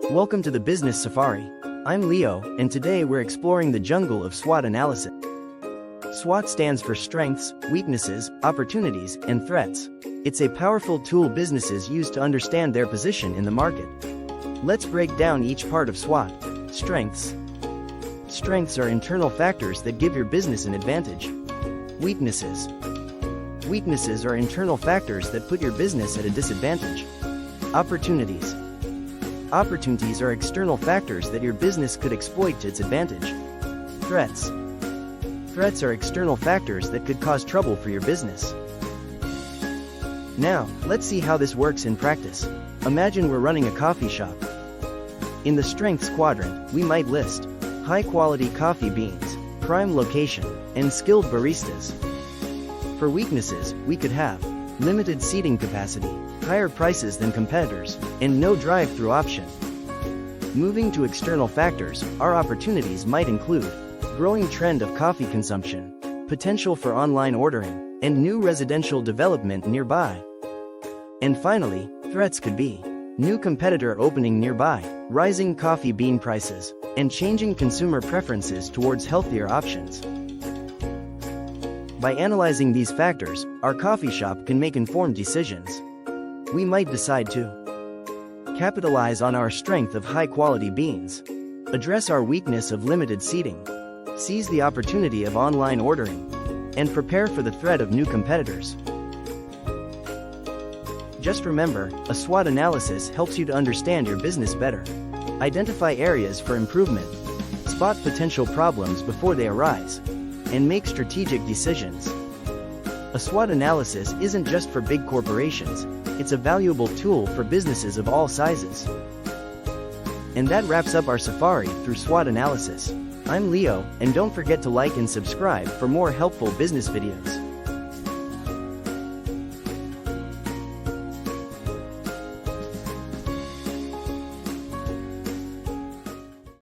Welcome to the Business Safari. I'm Leo, and today we're exploring the jungle of SWOT analysis. SWOT stands for strengths, weaknesses, opportunities, and threats. It's a powerful tool businesses use to understand their position in the market. Let's break down each part of SWOT. Strengths. Strengths are internal factors that give your business an advantage. Weaknesses. Weaknesses are internal factors that put your business at a disadvantage. Opportunities. Opportunities are external factors that your business could exploit to its advantage. Threats. Threats are external factors that could cause trouble for your business. Now, let's see how this works in practice. Imagine we're running a coffee shop. In the strengths quadrant, we might list high-quality coffee beans, prime location, and skilled baristas. For weaknesses, we could have limited seating capacity, higher prices than competitors, and no drive-through option. Moving to external factors, our opportunities might include growing trend of coffee consumption, potential for online ordering, and new residential development nearby. And finally, threats could be new competitor opening nearby, rising coffee bean prices, and changing consumer preferences towards healthier options. By analyzing these factors, our coffee shop can make informed decisions. We might decide to capitalize on our strength of high-quality beans, address our weakness of limited seating, seize the opportunity of online ordering, and prepare for the threat of new competitors. Just remember, a SWOT analysis helps you to understand your business better, identify areas for improvement, spot potential problems before they arise, and make strategic decisions. A SWOT analysis isn't just for big corporations, it's a valuable tool for businesses of all sizes. And that wraps up our safari through SWOT analysis. I'm Leo, and don't forget to like and subscribe for more helpful business videos.